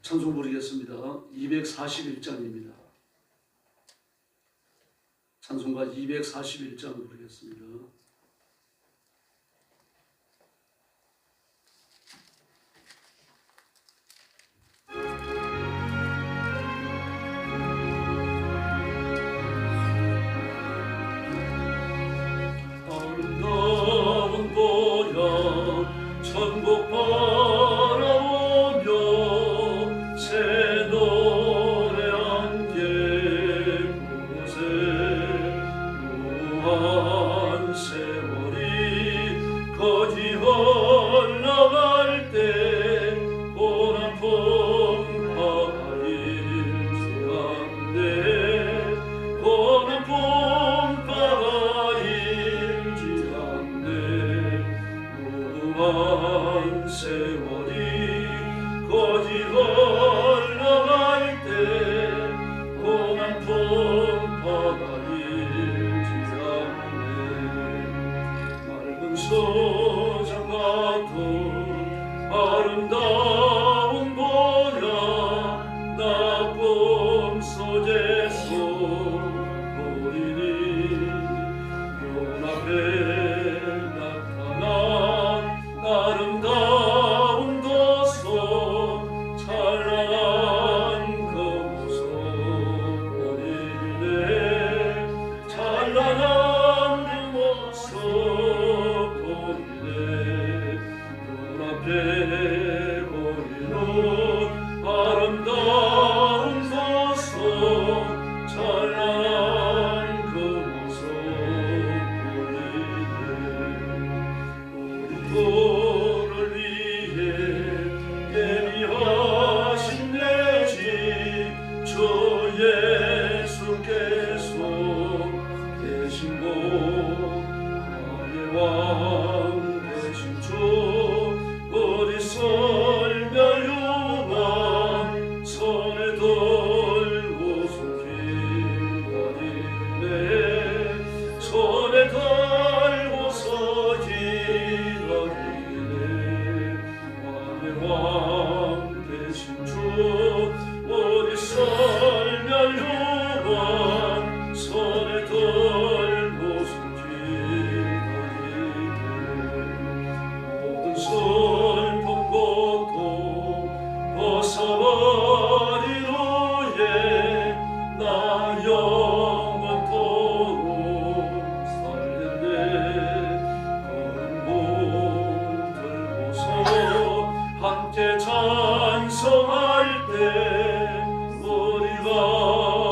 찬송 부르겠습니다. 241장입니다. 찬송가 241장 부르겠습니다. 아름다운 보라 천국 바라보며 새 노래 함께 부르세. 무한 세월이 거지 흘러갈 때 고난 풍파가 일지않네. 고난 풍파가 일지않네. 무한 세월이 거지 흘러갈 때 고난 풍파가 일지않네. 맑은 소정 같은 아름다운 보라 나 꿈속에서 보이니. 눈앞에 나타난 아름다운 도서 찬란한 그 모습 보이네. 찬란한 그 모습 보이네. 눈앞에 보이는 아름다운 도서 찬란한 그 모습 보이네. 우리 도를 위해 예비하신 내 집 주 예수께서 계신 곳 나의 왕 되신 주 우리 설명유한 손에 들고서 기다리네. 손에 들고서 기다리네. 왕의 왕 되신 주 우리 설명유한 손에 들고서 기다리네. 모든 슬픔 고통 벗어버린 후에 나 영원토록 살겠네. 그런 몸 들고서 함께 찬송할 때 우리가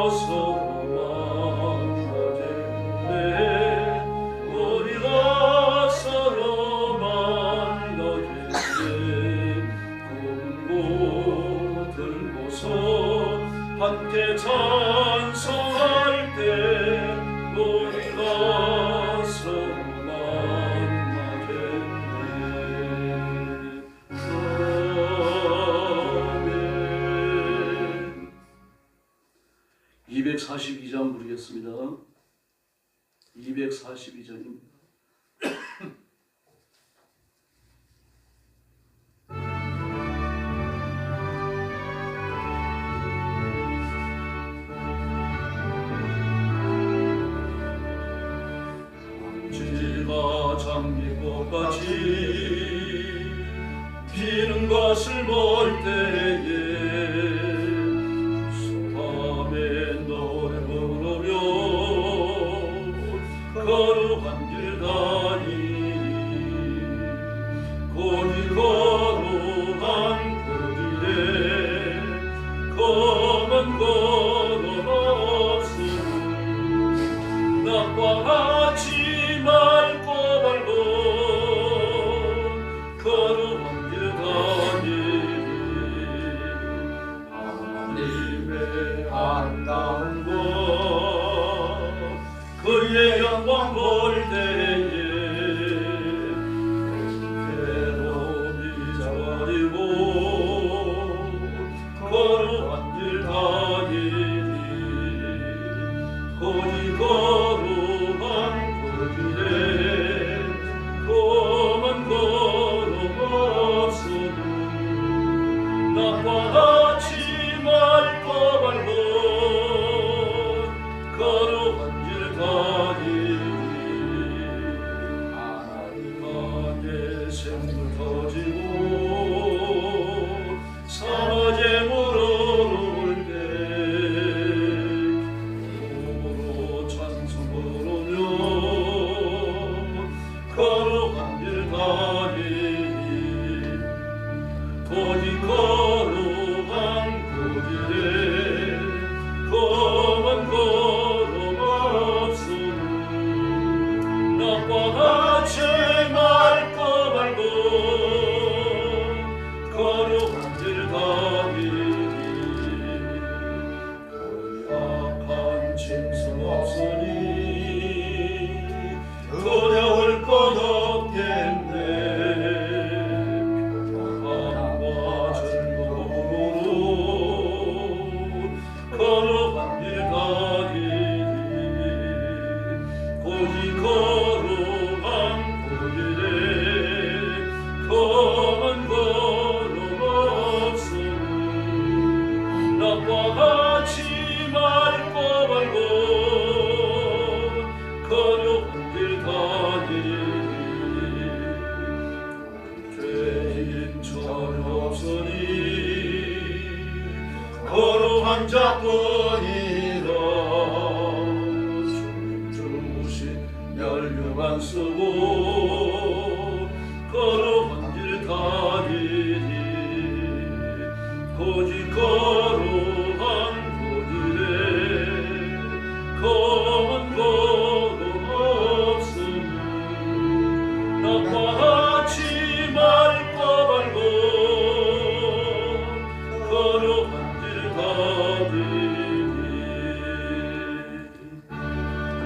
서로 만나겠네. 우리가 서로 만나겠네. 그 들고서 함께 찬송할 때 우리가 서로 만나겠네. 아멘. 242장 부르겠습니다. 242장입니다. 지가 장미꽃같이 피는 것을 볼 때에 소밤에 노래 부르며 거룩한 길 다니니. 곧이 거룩한 그 길에 검은 걸음 없으니 낮과 같이 맑고 밝고 거룩한 길 다니니. 하나님의 아름다운 곳 그의 영광 볼 때에 괴로움이 저리고 거룩한 길 다니니. 곧이 거룩한 그 길에 검은 걸음 없으니 낮과 같이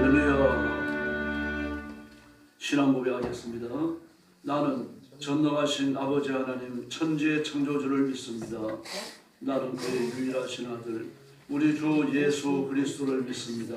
할렐루야. 신앙 고백하겠습니다. 나는 전능하신 아버지 하나님 천지의 창조주를 믿습니다. 나는 그의 유일하신 아들 우리 주 예수 그리스도를 믿습니다.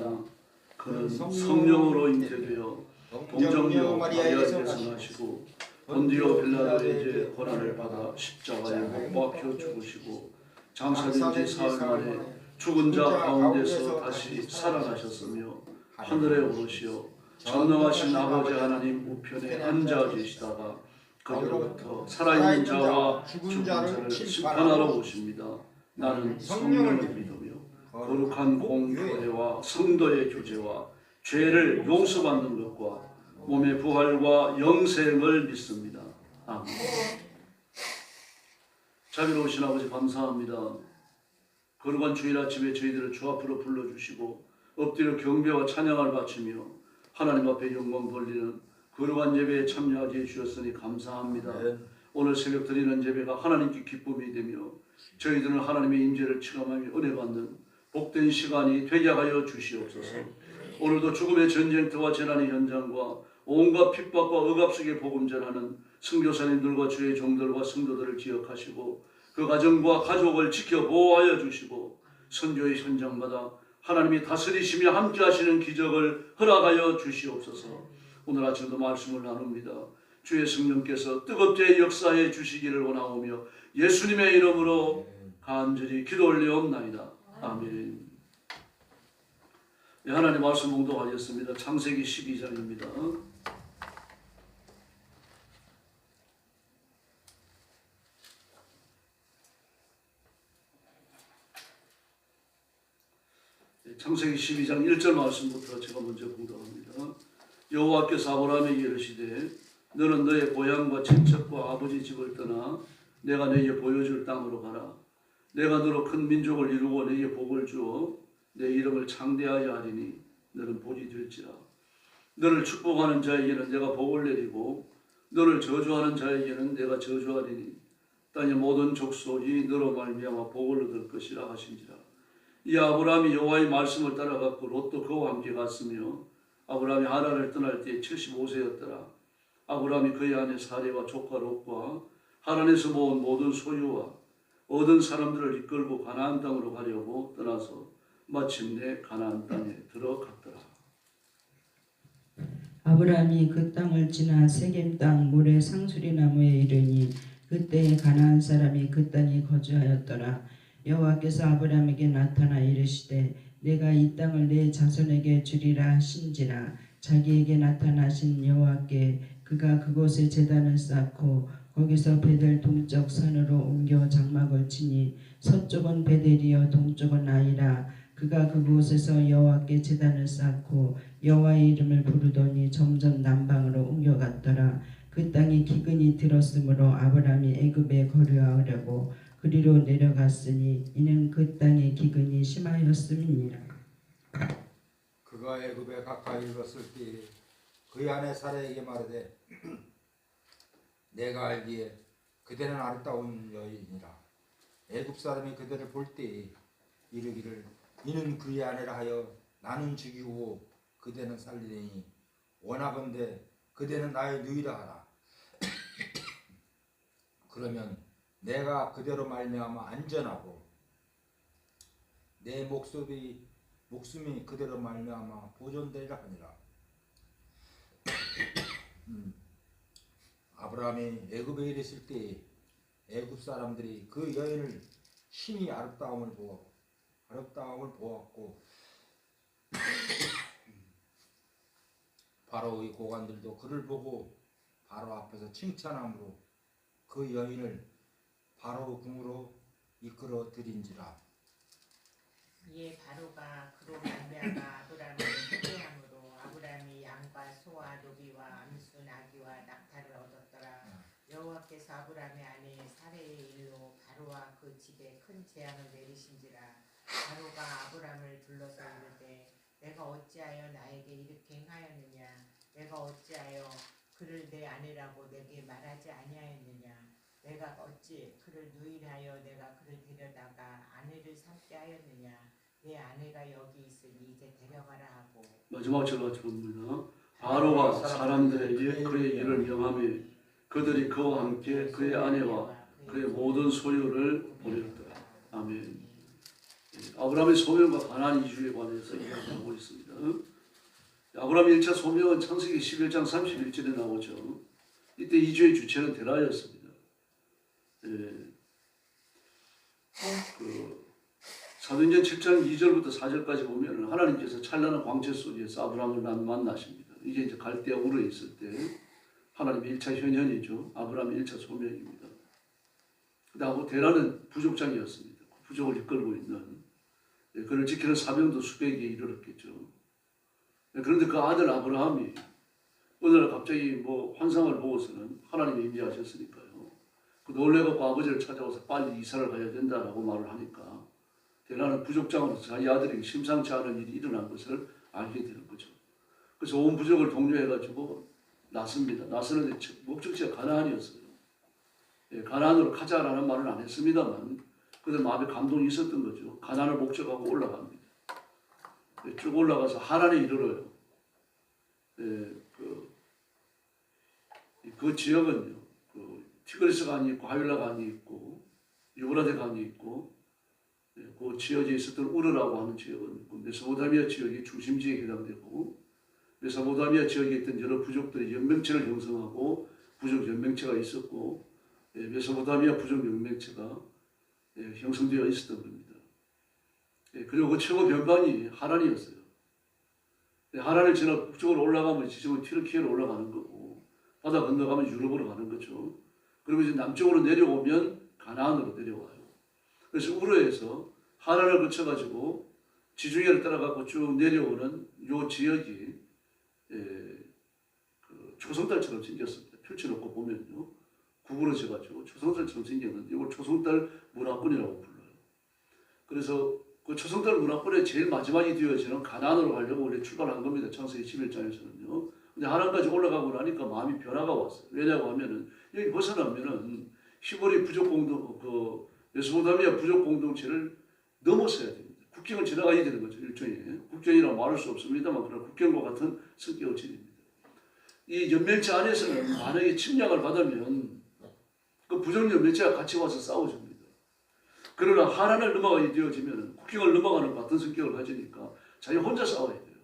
그는 성령으로 잉태되어 동정녀 마리아에게서 나시고 본디오 빌라도에게 고난을 받아 십자가에 못 박혀 죽으시고 장사된 지 사흘 만에 죽은 자 가운데서 다시 살아나셨으며 하늘에 오르시어 전능하신 아버지 하나님 우편에 앉아 계시다가 거기로부터 살아있는 자와 죽은 자를 심판하러 오십니다. 나는 성령을 믿으며 거룩한 공교회와 성도의 교제와 죄를 용서받는 것과 몸의 부활과 영생을 믿습니다. 아멘. 자비로우신 아버지 감사합니다. 거룩한 주일 아침에 저희들을 주 앞으로 불러주시고 엎드려 경배와 찬양을 바치며 하나님 앞에 영광 돌리는 거룩한 예배에 참여하게 해주셨으니 감사합니다. 오늘 새벽 드리는 예배가 하나님께 기쁨이 되며 저희들은 하나님의 임재를 체험하며 은혜 받는 복된 시간이 되게 하여 주시옵소서. 오늘도 죽음의 전쟁터와 재난의 현장과 온갖 핍박과 억압 속에 복음 전하는 선교사님들과 주의 종들과 성도들을 기억하시고 그 가정과 가족을 지켜 보호하여 주시고 선교의 현장마다 하나님이 다스리시며 함께 하시는 기적을 허락하여 주시옵소서. 오늘 아침도 말씀을 나눕니다. 주의 성령께서 뜨겁게 역사해 주시기를 원하오며 예수님의 이름으로 간절히 기도 올리옵나이다. 아멘. 네, 하나님 말씀 봉독하겠습니다. 창세기 12장입니다. 창세기 12장 1절 말씀부터 제가 먼저 봉독합니다. 여호와께서 아브라함에게 이르시되 너는 너의 고향과 친척과 아버지 집을 떠나 내가 너에게 보여줄 땅으로 가라. 내가 너로 큰 민족을 이루고 너에게 복을 주어 내 이름을 창대하게 하리니 너는 복이 될지라. 너를 축복하는 자에게는 내가 복을 내리고 너를 저주하는 자에게는 내가 저주하리니 땅의 모든 족속이 너로 말미암아 복을 얻을 것이라 하신지라. 이 아브라함이 여호와의 말씀을 따라갔고 롯도 그와 함께 갔으며 아브라함이 하란을 떠날 때 75세였더라. 아브라함이 그의 아내 사레와 조카 롯과 하란에서 모은 모든 소유와 얻은 사람들을 이끌고 가나안 땅으로 가려고 떠나서 마침내 가나안 땅에 들어갔더라. 아브라함이 그 땅을 지나 세겜 땅 모래 상수리 나무에 이르니 그때에 가나안 사람이 그 땅에 거주하였더라. 여호와께서 아브라함에게 나타나 이르시되 내가 이 땅을 내 자손에게 주리라 하신지라. 자기에게 나타나신 여호와께 그가 그곳에 제단을 쌓고 거기서 베델 동쪽 산으로 옮겨 장막을 치니 서쪽은 베델이요 동쪽은 아이라. 그가 그곳에서 여호와께 제단을 쌓고 여호와의 이름을 부르더니 점점 남방으로 옮겨갔더라. 그 땅이 기근이 들었으므로 아브라함이 애굽에 거류하려고 그리로 내려갔으니 이는 그 땅의 기근이 심하였음이니라. 그가 애굽에 가까이 이르렀을 때 그의 아내 사라에게 말하되 내가 알기에 그대는 아름다운 여인이라. 애굽 사람이 그대를 볼 때 이르기를 이는 그의 아내라 하여 나는 죽이고 그대는 살리니 원하건대 그대는 나의 누이라 하라. 그러면 내가 그대로 말미암아 안전하고 내 목숨이 그대로 말미암아 보존되리라 하니라. 아브라함이 애굽에 이르실 때 애굽 사람들이 그 여인을 심히 아름다움을 보았고 바로의 고관들도 그를 보고 바로 앞에서 칭찬함으로 그 여인을 바로 궁으로 이끌어 들인지라. 이에 바로가 그로 말미암아 아브라함을 후대함으로 아브라함이 양과 소와 노비와 암수 나귀와 낙타를 얻었더라. 여호와께서 아브라함의 아내 사레의 일로 바로와 그 집에 큰 재앙을 내리신지라. 바로가 아브라함을 불러서 이르되 내가 어찌하여 나에게 이렇게 행하였느냐. 내가 어찌하여 그를 내 아내라고 내게 말하지 아니하였느냐. 내가 어찌 그를 누이하여 내가 그를 데려다가 아내를 삼게 하였느냐. 내 아내가 여기 있으니 이제 데려가라 하고 마지막 절과 같이 봅니다. 바로가 사람들의 그의 일을 명하며 그들이 그와 함께 그의 아내와 그의 모든 소유를 버렸더라. 아멘. 아브라함의 소명과 가나안 이주에 관해서 이야기하고 있습니다. 아브라함의 1차 소명은 창세기 11장 31절에 나오죠. 이때 이주의 주체는 데라였습니다. 사도행전 7장 2절부터 4절까지 보면 하나님께서 찬란한 광채 속에서 아브라함을 만나십니다. 이게 이제 갈대아 우르에 있을 때 하나님의 1차 현현이죠. 아브라함의 1차 소명입니다. 그다음에 데라는 부족장이었습니다. 부족을 이끌고 있는 그를 지키는 사병도 수백에 이르렀겠죠. 그런데 그 아들 아브라함이 어느 날 갑자기 뭐 환상을 보고서는 하나님이 임재하셨으니까요. 그 놀래갖고 아버지를 찾아와서 빨리 이사를 가야 된다라고 말을 하니까 데라는 부족장으로서 자기 아들에게 심상치 않은 일이 일어난 것을 알게 되는 거죠. 그래서 온 부족을 독려해가지고 나섭니다. 나서는데 목적지가 가나안이었어요. 가나안으로 가자라는 말은 안 했습니다만 그들 마음에 감동이 있었던 거죠. 가나안을 목적하고 올라갑니다. 쭉 올라가서 하란에 이르러요. 그 지역은요, 티그리스 강이 있고 하윌라 강이 있고 유브라데 강이 있고 그 지역에 있었던 우르라고 하는 지역은 메소포타미아 지역이 중심지에 해당되고 메소포타미아 지역에 있던 여러 부족들이 연맹체를 형성하고 부족 연맹체가 있었고 메소포타미아 부족 연맹체가 형성되어 있었던 겁니다. 그리고 그 최고 변방이 하란이었어요. 하란을 지나 북쪽으로 올라가면 지금은 튀르키예로 올라가는 거고 바다 건너가면 유럽으로 가는 거죠. 그리고 이제 남쪽으로 내려오면 가나안으로 내려와요. 그래서 우르에서 하란을 거쳐가지고 지중해를 따라가고 쭉 내려오는 요 지역이 그 초성달처럼 생겼습니다. 펼쳐놓고 보면요. 구부러져가지고 초성달처럼 생겼는데 이걸 초성달 문화권이라고 불러요. 그래서 그 초성달 문화권의 제일 마지막이 되어지는 가나안으로 가려고 원래 출발한 겁니다. 창세기 11장에서는요. 근데 하란까지 올라가고 나니까 마음이 변화가 왔어요. 왜냐고 하면은 여기 벗어나면은 히브리 부족 공동, 메소포타미아 부족 공동체를 넘어서야 됩니다. 국경을 지나가야 되는 거죠. 일종의 국경이라고 말할 수 없습니다만 그런 국경과 같은 성격을 지닙니다. 이 연맹체 안에서는 만약에 침략을 받으면 그 부족 연맹체가 같이 와서 싸워줍니다. 그러나 하란을 넘어가게 되어지면 국경을 넘어가는 같은 성격을 가지니까 자기 혼자 싸워야 돼요.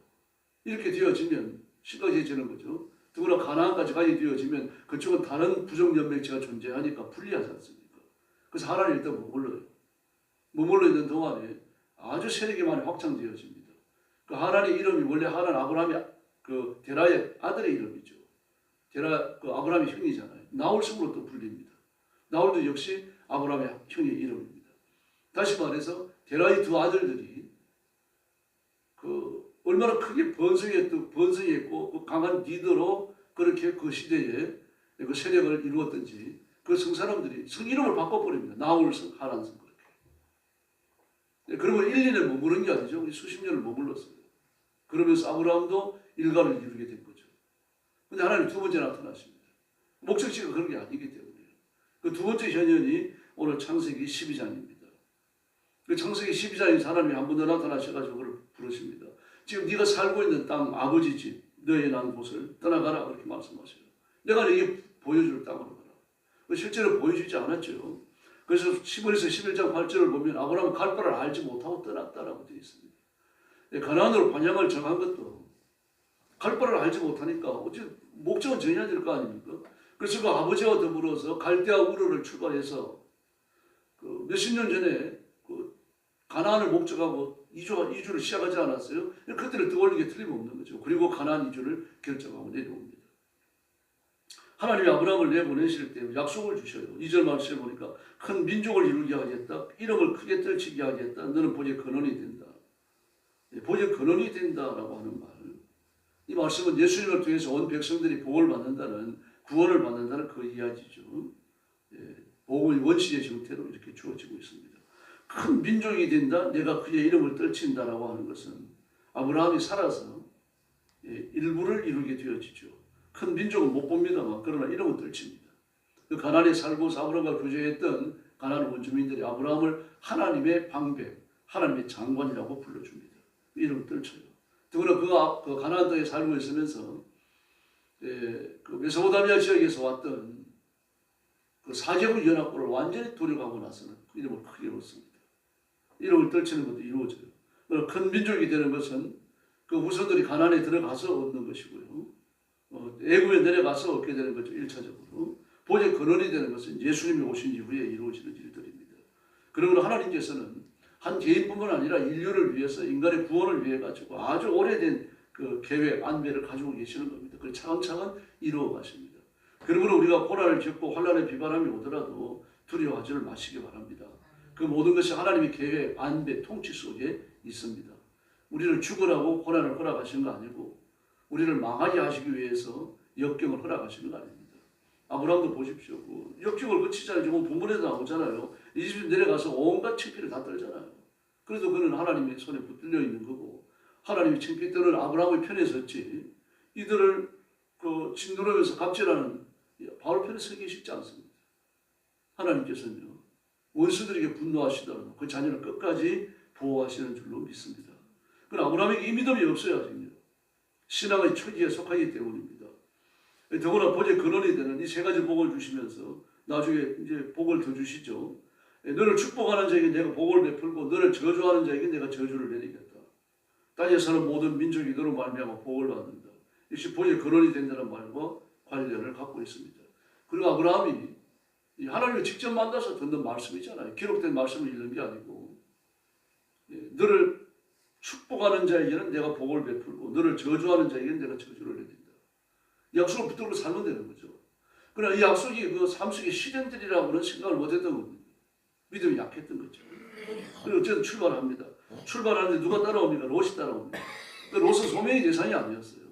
이렇게 되어지면 심각해지는 거죠. 더구나 가나안까지 가게 되어지면 그쪽은 다른 부족 연맹체가 존재하니까 불리하지 않습니까? 그래서 하란이 일단 머물러요. 머물러 있는 동안에 아주 세력이 많이 확장되어집니다. 그 하란의 이름이 원래 하란 아브라함이 그 데라의 아들의 이름이죠. 데라 그 아브라함의 형이잖아요. 나홀성으로 또 불립니다. 나홀도 역시 아브라함의 형의 이름입니다. 다시 말해서 데라의 두 아들들이 그 얼마나 크게 번성했고 그 강한 리더로 그렇게 그 시대에 그 세력을 이루었던지 그 성사람들이 성 이름을 바꿔버립니다. 나홀성, 하란성 그렇게. 그러면 1, 2년 머무른 게 아니죠. 우리 수십 년을 머물렀어요. 그러면서 아브라함도 일가를 이루게 된 거죠. 근데 하나님 두 번째 나타나십니다. 목적지가 그런 게 아니기 때문에요. 그 두 번째 현현이 오늘 창세기 12장입니다. 그 창세기 12장에 하나님이 한 번 더 나타나셔가지고 그걸 부르십니다. 지금 네가 살고 있는 땅, 아버지 집, 너의 난 곳을 떠나가라 그렇게 말씀하셔요. 내가 너에게 보여줄 땅으로 가라. 실제로 보여주지 않았죠. 그래서 10월에서 11장 8절을 보면 아브라함은 갈 바를 알지 못하고 떠났다라고 되어 있습니다. 가나안으로 방향을 정한 것도 갈 바를 알지 못하니까 어째 목적은 정해야 될 거 아닙니까? 그래서 그 아버지와 더불어서 갈대아 우르를 출발해서 그 몇십 년 전에 그 가나안을 목적하고 이주를 시작하지 않았어요? 그때를 떠올리는 게 틀림없는 거죠. 그리고 가나안 이주를 결정하고 내려옵니다. 하나님이 아브라함을 내보내실 때 약속을 주셔요. 2절 말씀에 보니까 큰 민족을 이루게 하겠다. 이름을 크게 떨치게 하겠다. 너는 복의 근원이 된다. 복의 근원이 된다라고 하는 말. 이 말씀은 예수님을 통해서 온 백성들이 복을 받는다는 구원을 받는다는 그 이야기죠. 복의 원시의 형태로 이렇게 주어지고 있습니다. 큰 민족이 된다. 내가 그의 이름을 떨친다라고 하는 것은 아브라함이 살아서 일부를 이루게 되어지죠. 큰 민족은 못 봅니다만 그러나 이름은 떨칩니다. 그 가나안에 살고 아브라함과 교제했던 가나안 원주민들이 아브라함을 하나님의 방백, 하나님의 장관이라고 불러줍니다. 이름을 떨쳐요. 더구나 그 가나안 땅에 살고 있으면서 그 메소포타미아 지역에서 왔던 그 사제국 연합군을 완전히 돌려가고 나서는 그 이름을 크게 얻습니다. 이름을 떨치는 것도 이루어져요. 큰 민족이 되는 것은 그 후손들이 가나안에 들어가서 얻는 것이고요. 애굽에 내려가서 얻게 되는 거죠. 1차적으로. 보좌의 근원이 되는 것은 예수님이 오신 이후에 이루어지는 일들입니다. 그러므로 하나님께서는 한 개인뿐만 아니라 인류를 위해서 인간의 구원을 위해 가지고 아주 오래된 그 계획, 안배를 가지고 계시는 겁니다. 그걸 차근차근 이루어 가십니다. 그러므로 우리가 고난을 겪고 환난의 비바람이 오더라도 두려워하지를 마시기 바랍니다. 그 모든 것이 하나님의 계획, 안배, 통치 속에 있습니다. 우리를 죽으라고 고난을 허락하신 거 아니고 우리를 망하게 하시기 위해서 역경을 허락하시는 거 아닙니다. 아브라함도 보십시오. 그 역경을 거치잖아요. 지금 본문에도 나오잖아요. 이집트 내려가서 온갖 창피를 다 떨잖아요. 그래도 그는 하나님의 손에 붙들려 있는 거고 하나님이 창피 떨은 아브라함의 편에 섰지 이들을 그 짓누르면서 갑질하는 바울 편에 서기 쉽지 않습니다. 하나님께서는요. 원수들에게 분노하시더라도 그 자녀를 끝까지 보호하시는 줄로 믿습니다. 그러나 아브라함에게 이 믿음이 없어야 됩니다. 신앙의 초기에 속하기 때문입니다. 더구나 보좌의 근원이 되는 이 세 가지 복을 주시면서 나중에 이제 복을 더 주시죠. 너를 축복하는 자에게 내가 복을 베풀고 너를 저주하는 자에게 내가 저주를 내리겠다. 땅에 사는 모든 민족이 너로 말미암아 복을 받는다. 역시 보좌의 근원이 된다는 말과 관련을 갖고 있습니다. 그리고 아브라함이 하나님을 직접 만나서 듣는 말씀이잖아요. 기록된 말씀을 읽는 게 아니고 너를 축복하는 자에게는 내가 복을 베풀고 너를 저주하는 자에게는 내가 저주를 내린다. 약속을 붙들고 살면 되는 거죠. 그러나 이 약속이 그 삶 속에 실현되리라고는 생각을 못했던 겁니다. 믿음이 약했던 거죠. 그리고 어쨌든 출발합니다. 출발하는데 누가 따라옵니까? 롯이 따라옵니다. 롯은 소명의 대상이 아니었어요.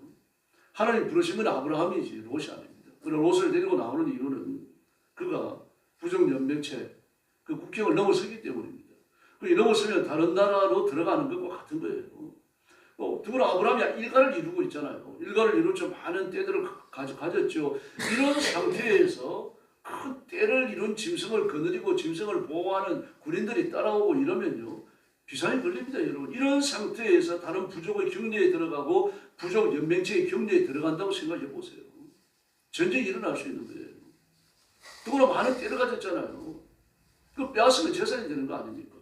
하나님 부르신 건 아브라함이지 롯이 아닙니다. 그러나 롯을 데리고 나오는 이유는 그가 부정연맹체 그 국경을 넘어서기 때문입니다. 그 넘어서면 다른 나라로 들어가는 것과 같은 거예요. 더구나 아브라함이 일가를 이루고 있잖아요. 일가를 이루죠. 많은 떼들을 가졌죠. 이런 상태에서 큰 떼를 이룬 짐승을 거느리고 짐승을 보호하는 군인들이 따라오고 이러면요. 비상이 걸립니다, 여러분. 이런 상태에서 다른 부족의 격려에 들어가고 부족 연맹체의 격려에 들어간다고 생각해 보세요. 전쟁이 일어날 수 있는 거예요. 더구나 많은 떼를 가졌잖아요. 그 빼앗으면 재산이 되는 거 아닙니까?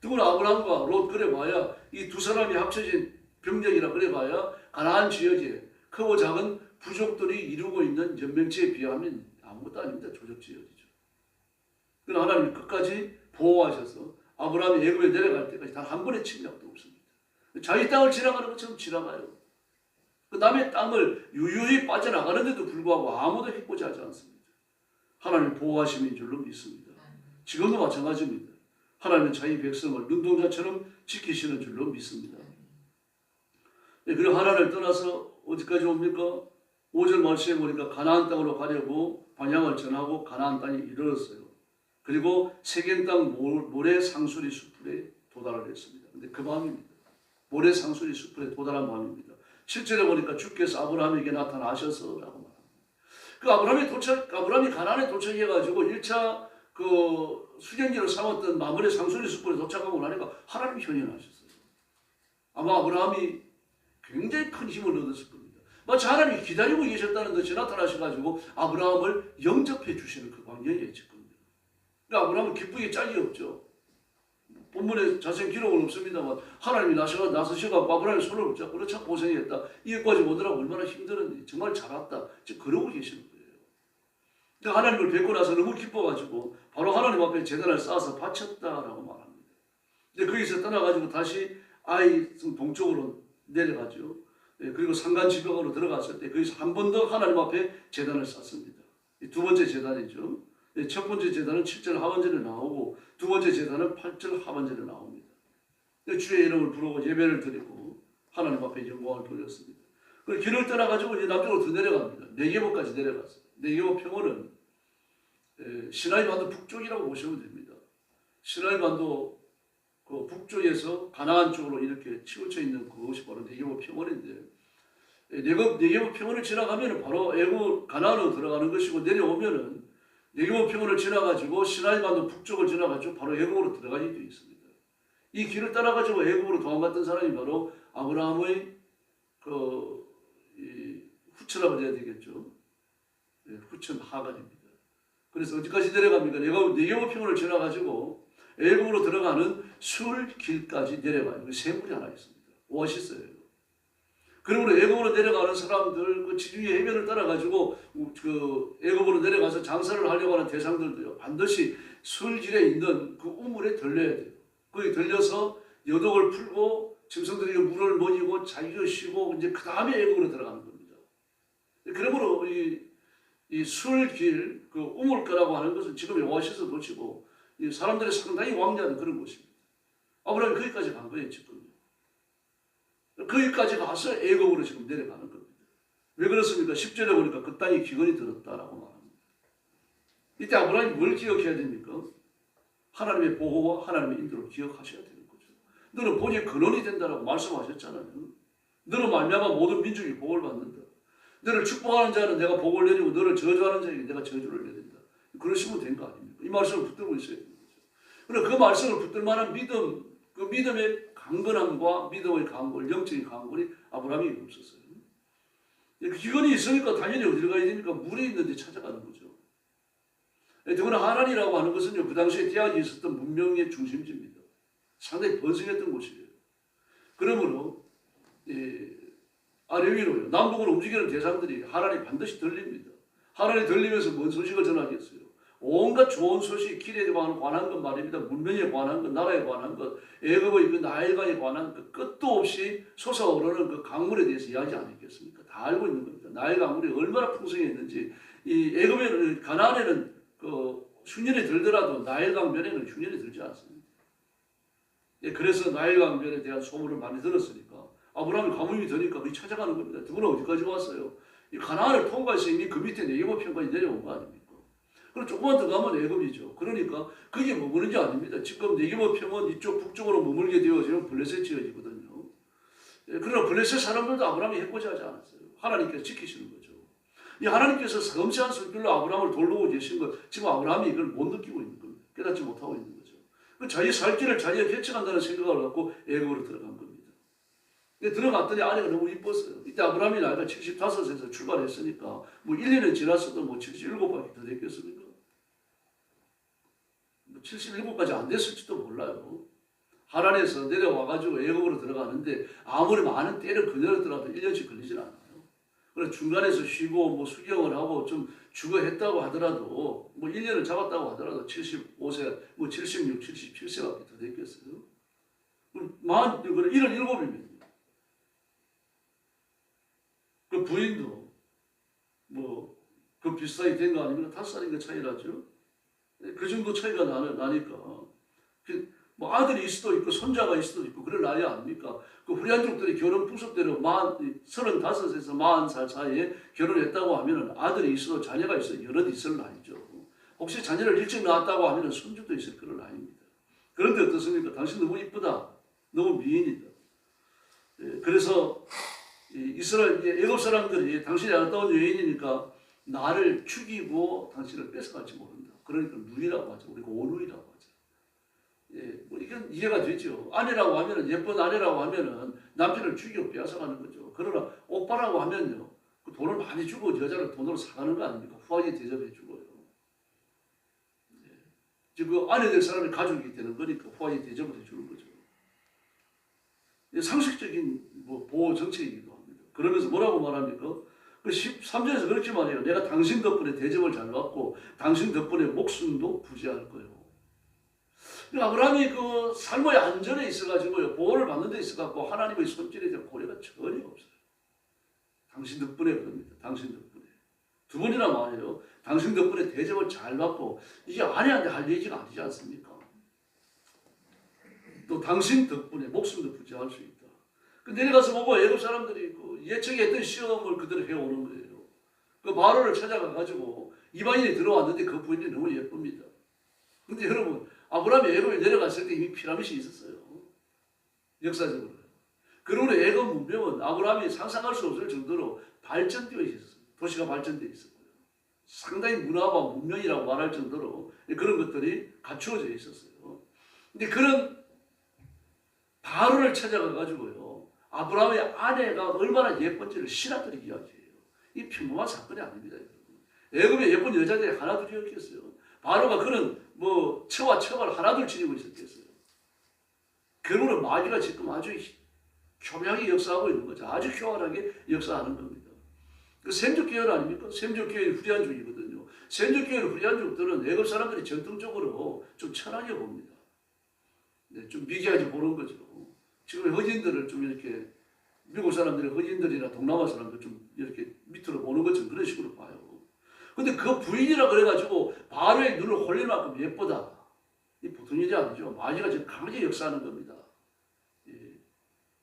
더구나 아브라함과 롯 그래봐야 이 두 사람이 합쳐진 병력이라 그래봐야 가나안 지역에 크고 작은 부족들이 이루고 있는 연맹체에 비하면 아무것도 아닙니다. 조적 지역이죠. 그러나 하나님이 끝까지 보호하셔서 아브라함이 애굽에 내려갈 때까지 단 한 번의 침략도 없습니다. 자기 땅을 지나가는 것처럼 지나가요. 그 남의 땅을 유유히 빠져나가는데도 불구하고 아무도 해코지 하지 않습니다. 하나님 보호하심인 줄로 믿습니다. 지금도 마찬가지입니다. 하나님은 자기 백성을 눈동자처럼 지키시는 줄로 믿습니다. 그리고 하나님을 떠나서 어디까지 옵니까? 5절 말씀에 보니까 가나안 땅으로 가려고 방향을 전하고 가나안 땅에 이르렀어요. 그리고 세겜 땅 모래 상수리 숲에 도달을 했습니다. 근데 그 밤입니다. 모래 상수리 숲에 도달한 밤입니다. 실제로 보니까 주께서 아브라함에게 나타나셔서라고 말합니다. 그 아브라함이 가나안에 도착해가지고 1차 그 수경지를 삼았던 마물의 상수리 숲에 도착하고 나니까 하나님이 현현하셨어요. 아마 아브라함이 굉장히 큰 힘을 얻었을 겁니다. 마치 하나님이 기다리고 계셨다는 듯이 나타나셔가지고 아브라함을 영접해 주시는 그 광경이 있을 겁니다. 그러니까 아브라함은 기쁘게 짝이 없죠. 본문에 자세한 기록은 없습니다만 하나님이 나서셔가지고 아브라함의 손을 붙잡고 그래 참 고생했다. 이것까지 오더라고 얼마나 힘들었는지 정말 잘 왔다. 지금 그러고 계시는 거예요. 그러니까 하나님을 뵙고 나서 너무 기뻐가지고 바로 하나님 앞에 제단을 쌓아서 바쳤다라고 말합니다. 근데 거기서 떠나가지고 다시 아이성 동쪽으로 내려가죠. 그리고 산간 지방으로 들어갔을 때 거기서 한 번 더 하나님 앞에 제단을 쌓습니다. 두 번째 제단이죠. 첫 번째 제단은 7절 하반절에 나오고 두 번째 제단은 8절 하반절에 나옵니다. 주의 이름을 부르고 예배를 드리고 하나님 앞에 영광을 돌렸습니다. 그리고 길을 떠나가지고 이제 남쪽으로 더 내려갑니다. 네게보까지 내려갔어요. 네게보 평원은 시나이 반도 북쪽이라고 보시면 됩니다. 시나이 반도 그 북쪽에서 가나안 쪽으로 이렇게 치우쳐 있는 그것이 바로 네게보 평원인데 네게보 평원을 지나가면 바로 애굽 가나안으로 들어가는 것이고 내려오면은 네게보 평원을 지나가지고 시나이 반도 북쪽을 지나가지고 바로 애굽으로 들어가게 되어 있습니다. 이 길을 따라가지고 애굽으로 도망갔던 사람이 바로 아브라함의 후처라고 해야 되겠죠. 후처 하갈입니다. 그래서 어디까지 내려갑니까? 네게보 평원을 지나가지고 애굽으로 들어가는 술길까지 내려가요. 샘물이 하나 있습니다. 오아시스예요. 그러므로 애굽으로 내려가는 사람들, 그 지중해 해변을 따라가지고 그 애굽으로 내려가서 장사를 하려고 하는 대상들도요, 반드시 술길에 있는 그 우물에 들려야 돼요. 거기 들려서 여독을 풀고 짐승들에게 물을 먹이고 자기가 쉬고 이제 그 다음에 애굽으로 들어가는 겁니다. 그러므로 이 술길, 그 우물가라고 하는 것은 지금의 오아시스 도시고 이 사람들이 상당히 왕래하는 그런 곳입니다. 아브라함이 거기까지 간 거예요, 지금. 거기까지 가서 애굽으로 지금 내려가는 겁니다. 왜 그렇습니까? 10절에 보니까 그 땅에 기근이 들었다라고 말합니다. 이때 아브라함이 뭘 기억해야 됩니까? 하나님의 보호와 하나님의 인도를 기억하셔야 되는 거죠. 너는 본이 근원이 된다라고 말씀하셨잖아요. 너는 말미암아 모든 민족이 복을 받는다. 너를 축복하는 자는 내가 복을 내리고 너를 저주하는 자에게 내가 저주를 내린다. 그러시면 된 거 아닙니까? 이 말씀을 붙들고 있어야 되는 거죠. 그리고 그 말씀을 붙들 만한 믿음, 그 믿음의 강건함과 믿음의 강골, 영적인 강골이 아브라함이 없었어요. 기근이 있으니까 당연히 어디로 가야 됩니까? 물이 있는데 찾아가는 거죠. 더구나 하란이라고 하는 것은요, 그 당시에 대학이 있었던 문명의 중심지입니다. 상당히 번성했던 곳이에요. 그러므로 아래 위로요, 남북으로 움직이는 대상들이 하란이 반드시 들립니다. 하란이 들리면서 뭔 소식을 전하겠어요? 온갖 좋은 소식, 길에 관한 것 말입니다. 문명에 관한 것, 나라에 관한 것, 애굽의 그 나일강에 관한 것, 끝도 없이 솟아오르는 그 강물에 대해서 이야기 안 했겠습니까? 다 알고 있는 겁니다. 나일 강물이 얼마나 풍성했는지. 이 애굽에는, 가나안에는 그 흉년이 들더라도 나일강 변에는 흉년이 들지 않습니다. 그래서 나일강 변에 대한 소문을 많이 들었으니까 아브라함이 가뭄이 드니까 거기 찾아가는 겁니다. 두분은 어디까지 왔어요? 이 가나안을 통과해서 이미 그 밑에 네게보 편까지 내려온 거 아닙니까? 그럼 조금만 더 가면 애굽이죠. 그러니까 그게 머무는 게 아닙니다. 지금 네게보 평은 이쪽 북쪽으로 머물게 되어지면 블레셋 지어지거든요. 그러나 블레셋 사람들도 아브라함이 해코지하지 않았어요. 하나님께서 지키시는 거죠. 이 하나님께서 섬세한 손길로 아브라함을 돌보고 계신 것, 지금 아브라함이 이걸 못 느끼고 있는 겁니다. 깨닫지 못하고 있는 거죠. 자기 살 길을 자기가 개척한다는 생각을 갖고 애굽으로 들어간 겁니다. 들어갔더니 아내가 너무 이뻤어요. 이때 아브라함이 나이가 75세에서 출발했으니까 뭐 1, 2년 지났어도 뭐 77밖에 더 됐겠습니까? 77까지 안 됐을지도 몰라요. 하란에서 내려와가지고 애굽으로 들어가는데 아무리 많은 때를 그녀였더라도 1년씩 걸리진 않아요. 그래서 중간에서 쉬고 뭐 수경을 하고 좀 주거했다고 하더라도 뭐 1년을 잡았다고 하더라도 75세, 뭐 76, 77세밖에 더 됐겠어요. 그럼 77입니다. 그 부인도 뭐 그 비슷하게 된 거 아닙니까? 5살인가 차이 나죠. 그 정도 차이가 나니까 뭐 아들이 있을 수도 있고 손자가 있을 수도 있고 그럴 나이 아닙니까? 그 후리안족들이 결혼 풍습대로 35에서 40살 사이에 결혼했다고 하면 아들이 있어도 자녀가 있어도 여럿 있을 나이죠. 혹시 자녀를 일찍 낳았다고 하면 손주도 있을 그런 나이입니다. 그런데 어떻습니까? 당신 너무 이쁘다. 너무 미인이다. 그래서 이스라엘 애굽 사람들이 당신이 아름다운 여인이니까 나를 죽이고 당신을 뺏어갈지 모른다. 그러니까 누이라고 하죠. 우리가 오누이라고 하죠. 뭐 이건 이해가 되죠. 아내라고 하면은 예쁜 아내라고 하면은 남편을 죽이고 빼앗아가는 거죠. 그러나 오빠라고 하면요, 그 돈을 많이 주고 여자를 돈으로 사가는 거 아닙니까? 후하게 대접해 주고요. 지금 그 아내 될 사람이 가족이 되는 거니까 후하게 대접을 해주는 거죠. 상식적인 뭐 보호 정책이기도 합니다. 그러면서 뭐라고 말합니까? 그 13절에서 그렇게 말해요. 내가 당신 덕분에 대접을 잘 받고 당신 덕분에 목숨도 부지할 거예요. 아브라함이 그 삶의 안전에 있어가지고요, 보호를 받는 데 있어갖고 하나님의 손길에 대한 고려가 전혀 없어요. 당신 덕분에 그럽니다. 당신 덕분에. 두 번이나 말해요. 당신 덕분에 대접을 잘 받고, 이게 아내한테 할 얘기가 아니지 않습니까? 또 당신 덕분에 목숨도 부지할 수 있다. 그 내려가서 보고 애굽 사람들이 그 예측했던 시험을 그대로 해오는 거예요. 그 바로를 찾아가가지고 이방인이 들어왔는데 그 부인이 너무 예쁩니다. 근데 여러분, 아브라함이 애굽에 내려갔을 때 이미 피라밋이 있었어요. 역사적으로. 그러므로 애굽 문명은 아브라함이 상상할 수 없을 정도로 발전되어 있었어요. 도시가 발전되어 있었고요. 상당히 문화와 문명이라고 말할 정도로 그런 것들이 갖추어져 있었어요. 근데 그런 바로를 찾아가 가지고요. 아브라함의 아내가 얼마나 예쁜지를 신하들이 이야기해요. 이 평범한 사건이 아닙니다. 애굽에 예쁜 여자들이 하나둘이었겠어요. 바로가 그런 뭐 처와 처벌 하나둘 지니고 있었겠어요. 결국은 마귀가 지금 아주 교묘하게 역사하고 있는 거죠. 아주 교활하게 역사하는 겁니다. 그 셈족교회 아닙니까? 셈족교회는 후리안족이거든요. 셈족교회는 후리안족들은 애굽 사람들이 전통적으로 좀 천하게 봅니다. 네, 좀 미개하게 보는 거죠. 지금 흑인들을 좀 이렇게 미국 사람들이 흑인들이나 동남아 사람들 좀 이렇게 밑으로 보는 것처럼 그런 식으로 봐요. 근데 그 부인이라 그래가지고 바로의 눈을 홀릴 만큼 예쁘다. 이 보통 일이 아니죠. 마귀가 지금 강하게 역사하는 겁니다. 예.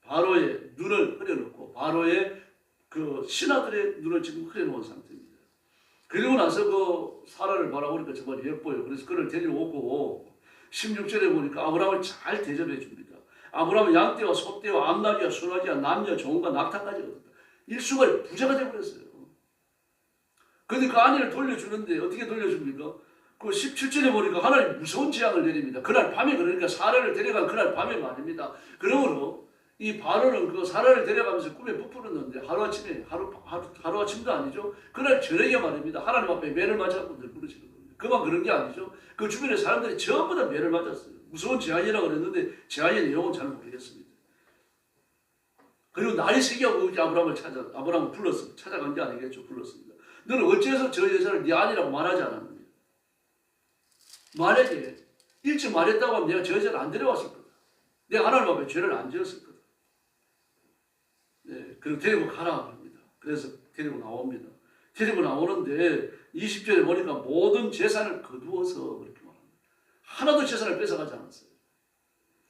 바로의 눈을 흐려놓고 바로의 그 신하들의 눈을 지금 흐려놓은 상태입니다. 그리고 나서 그 사라를 바라보니까 정말 예뻐요. 그래서 그를 데려오고 16절에 보니까 아브라함을 잘 대접해 줍니다. 아브라함은 양떼와 소떼와 암나귀와 소나귀와 남녀 종과 낙타까지 얻었다. 일수가 부자가 되어버렸어요. 그런데 그 아내를 돌려주는데 어떻게 돌려줍니까? 그 17절에 보니까 하나님 무서운 재앙을 내립니다. 그날 밤에, 그러니까 사라를 데려간 그날 밤에 말입니다. 그러므로 이 바로는 그 사라를 데려가면서 꿈에 부풀었는데 하루아침도 아니죠. 그날 저녁에 말입니다. 하나님 앞에 매를 맞아갖고 널브러지는 겁니다. 그만 그런 게 아니죠. 그 주변의 사람들이 전부 다 매를 맞았어요. 무서운 재앙이라고 그랬는데 재앙의 내용은 잘 모르겠습니다. 그리고 날이 새기하고 아브라함을 불렀습니다. 찾아간 게 아니겠죠. 불렀습니다. 너는 어째서 저 여자를 네 아니라고 말하지 않았느냐? 만약에 일찍 말했다고 하면 내가 저 여자를 안 데려왔을 거다. 내가 하나님 앞에 죄를 안 지었을 거다. 네, 그리고 데리고 가라 합니다. 그래서 데리고 나옵니다. 데리고 나오는데 20절에 보니까 모든 재산을 거두어서 그렇게 말합니다. 하나도 재산을 뺏어가지 않았어요.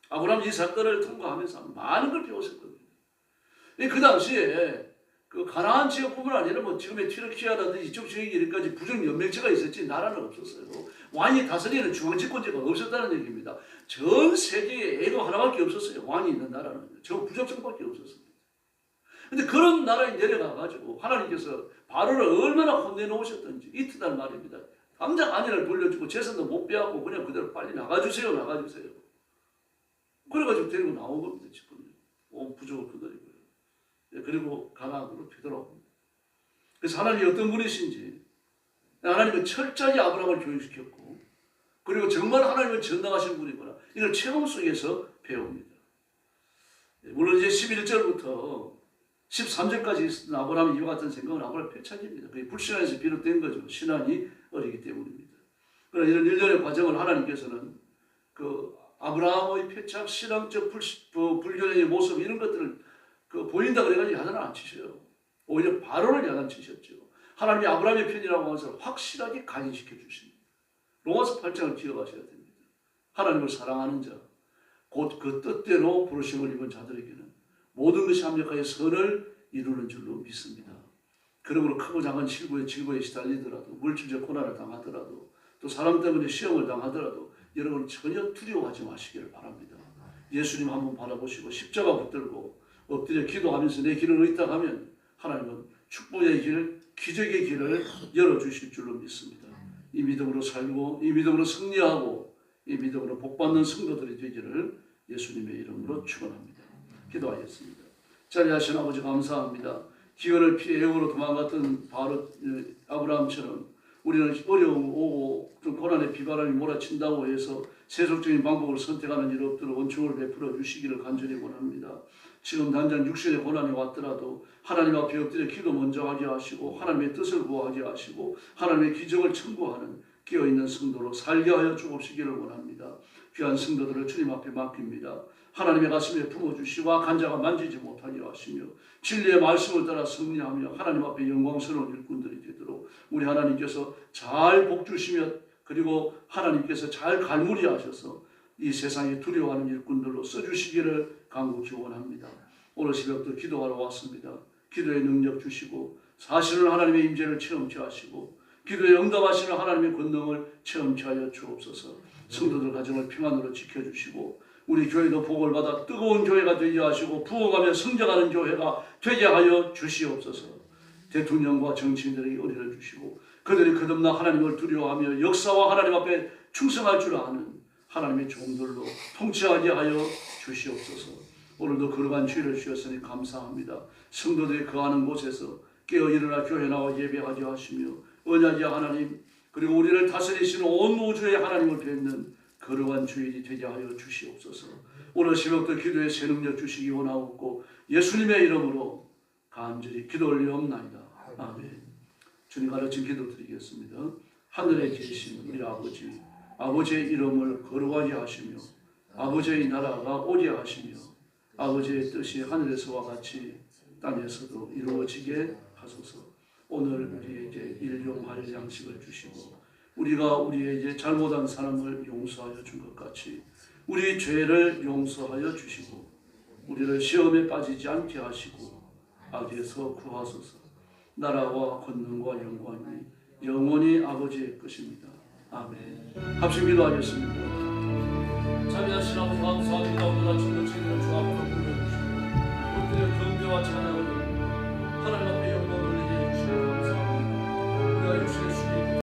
아브라함이 이 사건을 통과하면서 많은 걸 배웠을 겁니다. 그 당시에 그 가나안 지역뿐만 아니라 뭐 지금의 튀르키아라든지 이쪽 지역까지 부정 연맹체가 있었지 나라는 없었어요. 왕이 다스리는 중앙집권제가 없었다는 얘기입니다. 전 세계에 애가 하나밖에 없었어요. 왕이 있는 나라는 저 부족성밖에 없었습니다. 근데 그런 나라에 내려가가지고 하나님께서 바로를 얼마나 혼내놓으셨던지 이튿날 말입니다. 당장 아내를 돌려주고 재산도 못 빼앗고 그냥 그대로 빨리 나가주세요. 그래가지고 데리고 나온 겁니다. 집은 온 부족을 거느리고요. 그리고 가나안으로 되돌아옵니다. 그래서 하나님이 어떤 분이신지 하나님은 철저히 아브라함을 교육시켰고 그리고 정말 하나님은 전능하신 분이구나 이걸 체험 속에서 배웁니다. 물론 이제 11절부터 13절까지 있었던 아브라함의 이와 같은 생각은 아브라함의 패착입니다. 그게 불신앙에서 비롯된 거죠. 신앙이 어리기 때문입니다. 그러나 이런 일련의 과정을 하나님께서는 그 아브라함의 패착, 신앙적 불교의 모습 이런 것들을 보인다 그래가지고 야단을 안 치셔요. 오히려 바로를 야단치셨죠. 하나님이 아브라함의 편이라고 하면서 확실하게 각인시켜 주십니다. 로마서 8장을 기억하셔야 됩니다. 하나님을 사랑하는 자, 곧 그 뜻대로 부르심을 입은 자들에게는 모든 것이 합력하여 선을 이루는 줄로 믿습니다. 그러므로 크고 작은 질고에 시달리더라도 물질적 고난을 당하더라도 또 사람 때문에 시험을 당하더라도 여러분 전혀 두려워하지 마시기를 바랍니다. 예수님 한번 바라보시고 십자가 붙들고 엎드려 기도하면서 내 길을 의탁하면 하나님은 축복의 길, 기적의 길을 열어주실 줄로 믿습니다. 이 믿음으로 살고 이 믿음으로 승리하고 이 믿음으로 복받는 성도들이 되기를 예수님의 이름으로 축원합니다. 기도하겠습니다. 자리하신 아버지 감사합니다. 기근을 피해 애굽으로 도망갔던 바로 아브라함처럼 우리는 어려움 오고 좀 고난의 비바람이 몰아친다고 해서 세속적인 방법을 선택하는 일 없도록 은총을 베풀어 주시기를 간절히 원합니다. 지금 당장 육신의 고난이 왔더라도 하나님 앞에 엎드려 기도 먼저 하게 하시고 하나님의 뜻을 구하게 하시고 하나님의 기적을 청구하는 깨어있는 성도로 살게 하여 주옵시기를 원합니다. 귀한 성도들을 주님 앞에 맡깁니다. 하나님의 가슴에 품어주시고 악한 자가 만지지 못하게 하시며 진리의 말씀을 따라 승리하며 하나님 앞에 영광스러운 일꾼들이 되도록 우리 하나님께서 잘 복주시며 그리고 하나님께서 잘 갈무리하셔서 이 세상에 두려워하는 일꾼들로 써주시기를 간곡히 원합니다. 오늘 새벽도 기도하러 왔습니다. 기도의 능력 주시고 사실은 하나님의 임재를 체험케 하시고 기도에 응답하시는 하나님의 권능을 체험케 하여 주옵소서. 성도들 가정을 평안으로 지켜주시고 우리 교회도 복을 받아 뜨거운 교회가 되게 하시고 부어가며 성장하는 교회가 되게 하여 주시옵소서. 대통령과 정치인들에게 은혜를 주시고 그들이 거듭나 하나님을 두려워하며 역사와 하나님 앞에 충성할 줄 아는 하나님의 종들로 통치하게 하여 주시옵소서. 오늘도 거룩한 주일을 주셨으니 감사합니다. 성도들이 거하는 곳에서 깨어 일어나 교회 나와 예배하게 하시며 언약의 하나님 그리고 우리를 다스리시는 온 우주의 하나님을 뵙는 거룩한 주일이 되게 하여 주시옵소서. 오늘 새벽도 기도에 새 능력 주시기 원하옵고 예수님의 이름으로 간절히 기도 올리옵나이다. 아멘. 주님 가르친 기도 드리겠습니다. 하늘에 계신 우리 아버지, 아버지의 이름을 거룩하게 하시며 아버지의 나라가 오게 하시며 아버지의 뜻이 하늘에서와 같이 땅에서도 이루어지게 하소서. 오늘 우리에게 일용할 양식을 주시고 우리가 우리에게 잘못한 사람을 용서하여 준 것 같이 우리 죄를 용서하여 주시고 우리를 시험에 빠지지 않게 하시고 악에서 구하소서. 나라와 권능과 영광이 영원히 아버지의 것입니다. 아멘. 합심 기도하겠습니다. 자비하신 아버지 감사합니다. 오늘 아침